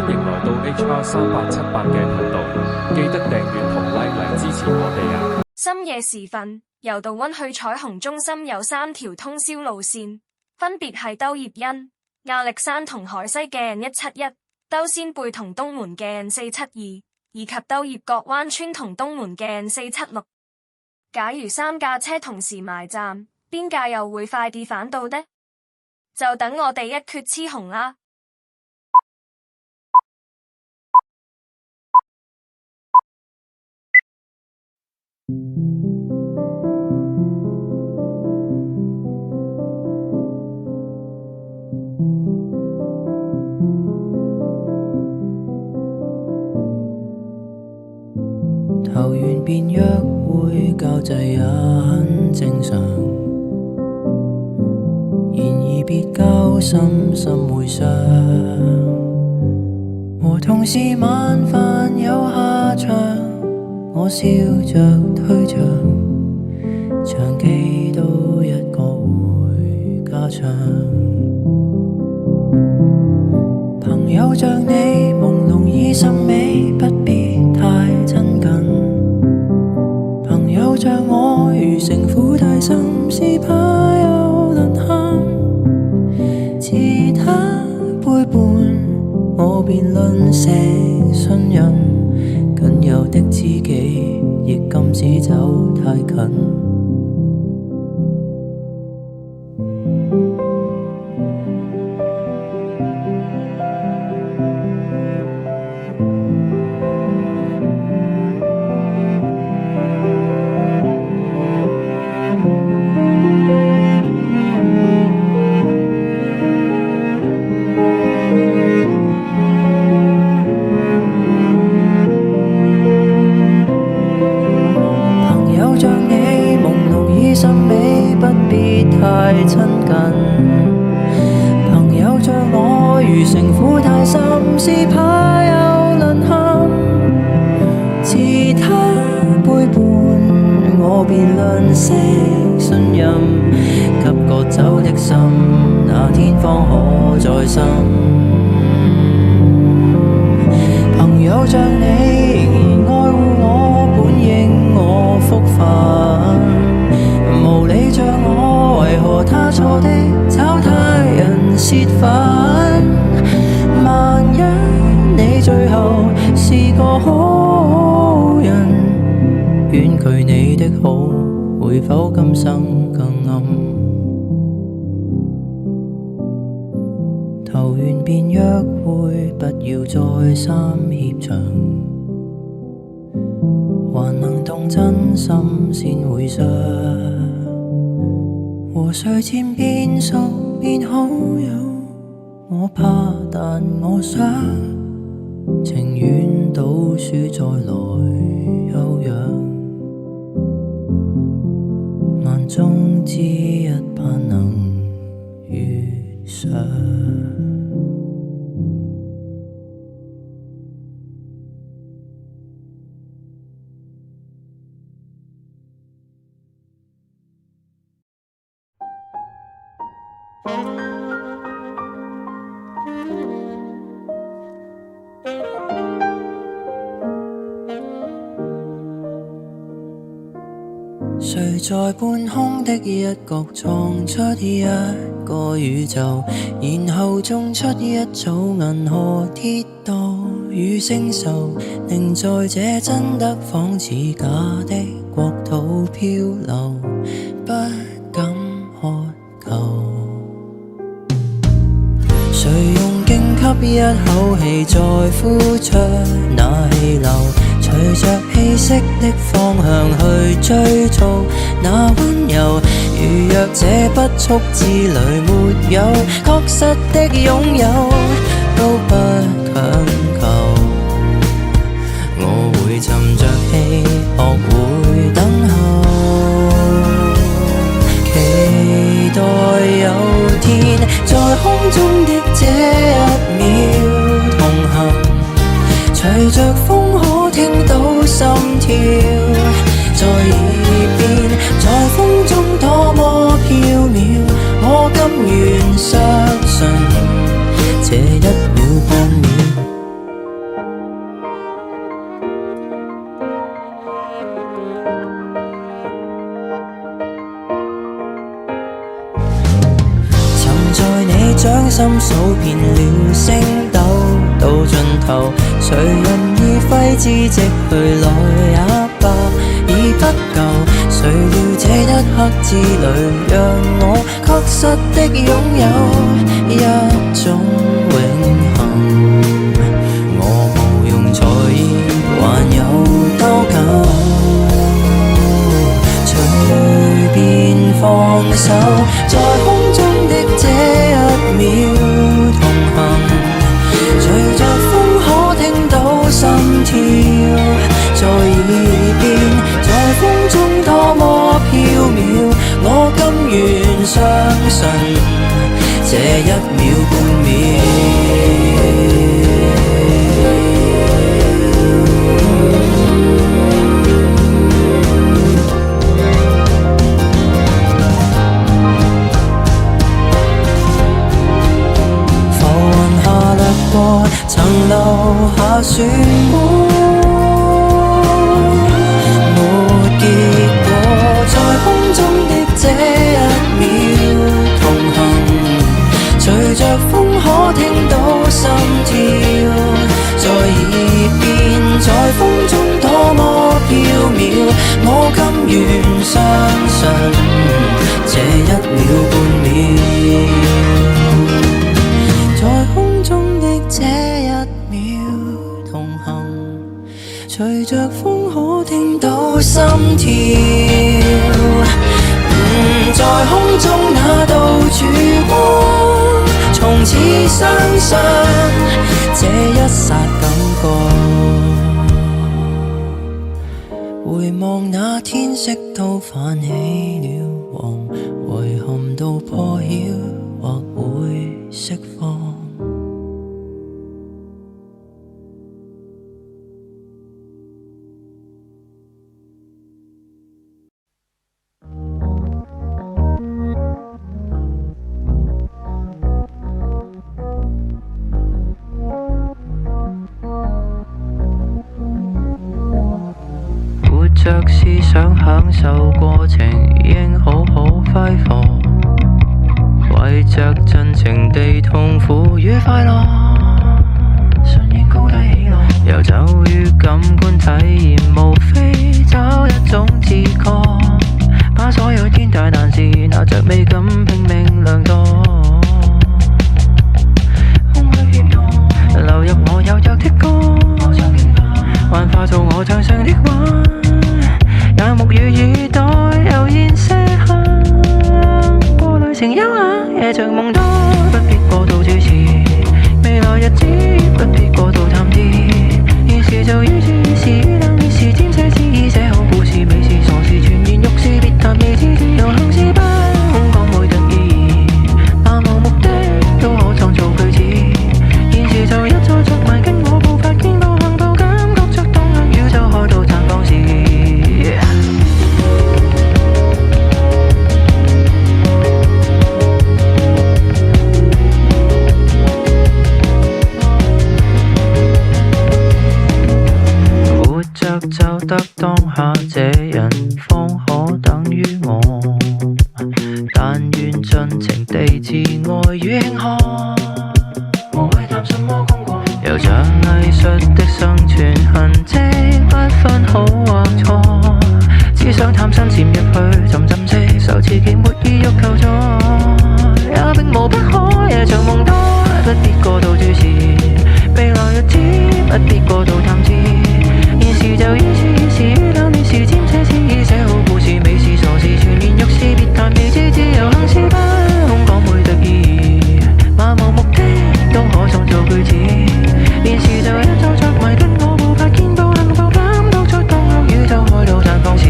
歡迎來到 HR3878嘅頻道，記得訂閱同 like 嚟支持我哋啊！深夜時分，由杜溫去彩虹中心有3條通宵路線，分別係兜葉恩、亞歷山同海西嘅 N171、兜仙貝同東門嘅 N472，以及兜葉角灣村同東門嘅 N476。假如3架車同時埋站，邊架又會快啲返到呢？就等我哋一決雌雄啦！投完便約會交際也很正常，然而別交心，心會傷。和同事晚飯有下場，我笑着退場，長期都一個回家場。朋友像你朦朧已甚美，不必太親近。朋友像我如城府太深，是怕有淪陷。自他背叛我，便吝嗇信任。僅有的知己，亦禁止走太近。太親近，朋友像我如城府太深，是怕有淪陷。自他背叛我，便吝嗇信任。給割走的心，那天方可再生。朋友像你仍然愛護我，本應我福分。無理像我，為何他錯的找他人洩憤？萬一你最後是個好人，婉拒你的好，會否今生更暗？投完便約會，不要再三怯場，還能動真心先會傷。和誰漸變熟變好友，我怕但我想，情願賭輸再來休養。萬中之一盼能遇上。誰在半空的一角創出一個宇宙，然後種出一組銀河鐵道與星宿，令在這真得仿似假的國土漂流，不敢渴求。誰用勁吸一口氣再呼出那氣流，隨着氣息的方向去追逐那溫柔。如若這不速之旅沒有確實的擁有，都不強求。我會沉着氣，學會等候，期待有天在空中的這一秒同行，隨着風可聽到心跳在耳邊，在風中多麼飄渺，我甘願相信這一秒半秒掌心數遍了星斗，到盡頭誰人已揮之即去來也罷，已不夠。誰料這一刻之旅，讓我確實的擁有一種永恆。我無用在意，還有多久？隨便放手，在空中的這一秒同行，隨着風可聽到心跳在耳邊，在風中多麼飄渺，我甘願相信這一秒半秒。曾留下漩渦，沒結果，在空中的這一秒同行，隨着風可聽到心跳在耳邊，在風中多麼飄渺，我甘願相信這一秒半秒。在空中的這一秒同行，隨着風可聽到心跳，在空中那道曙光，從此相信這一剎感覺。回望那天色都泛起了黃，遺憾到破曉或會釋放。着思想享受過程，應好好揮霍，為着盡情地痛苦與快樂，順應高低起落，遊走於感官體驗，無非找一種自覺，把所有天大難事拿着美感拼命量度，空虛協同流入我有着的歌，幻化做我唱上的話，眼目與耳朵悠然些下，過濾成優雅，夜長夢多，不必過度注視，未來日子不必過度探知，現時就於是是冷烈是尖寫詩意寫好故事，美事傻事全然欲試，別談未知自由行事不空講會得意，漫無目的都可創造句子，現時就一再着迷跟我步伐見步行步，感覺着當向宇宙開到綻放時。就得當下，這人方可等於我，但願盡情地自愛與慶賀，無謂談什麼功過，由像藝術的生存痕跡，不分好或錯，只想探身潛入去浸浸式，受刺激沒意欲求助，也並無不可，夜長夢多，不必過度注視，未來日子不必過度探知，現時就於是冷烈是尖寫詩意寫好故事，美事傻事全然欲試，別談未知自由行事不空講會得意，漫無目的都可創造句子，現時就一再着迷跟我步伐見步行步，感覺出當向宇宙開到綻放時，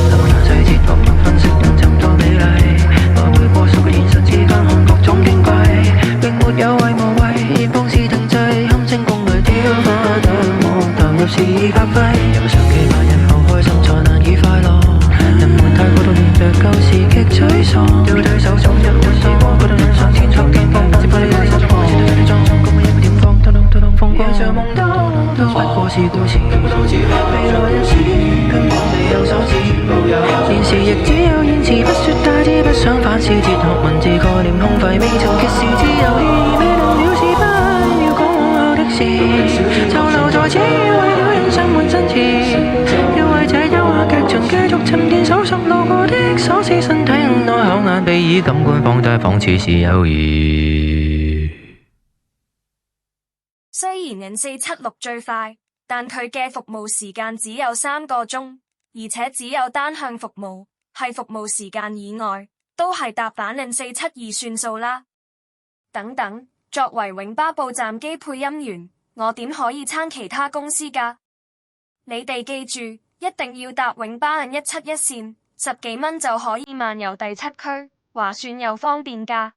留下細節各能分析能尋到美麗。我臉空廢，未曾揭示自由意，未能表示不要講往後的事，就留在此為了人生滿新詞，要為這優雅劇場繼續沉澱搜索路過的瑣事，身體內口眼鼻耳感官放大，仿似是友誼。雖然N476最快，但佢嘅服務時間只有3個鐘，而且只有單向服務，係服務時間以外，都係搭版N472算數啦。等等，作為永巴報站機配音員，我點可以撐其他公司㗎？你哋記住，一定要搭永巴N171線，10幾蚊就可以漫遊第7區，划算又方便㗎。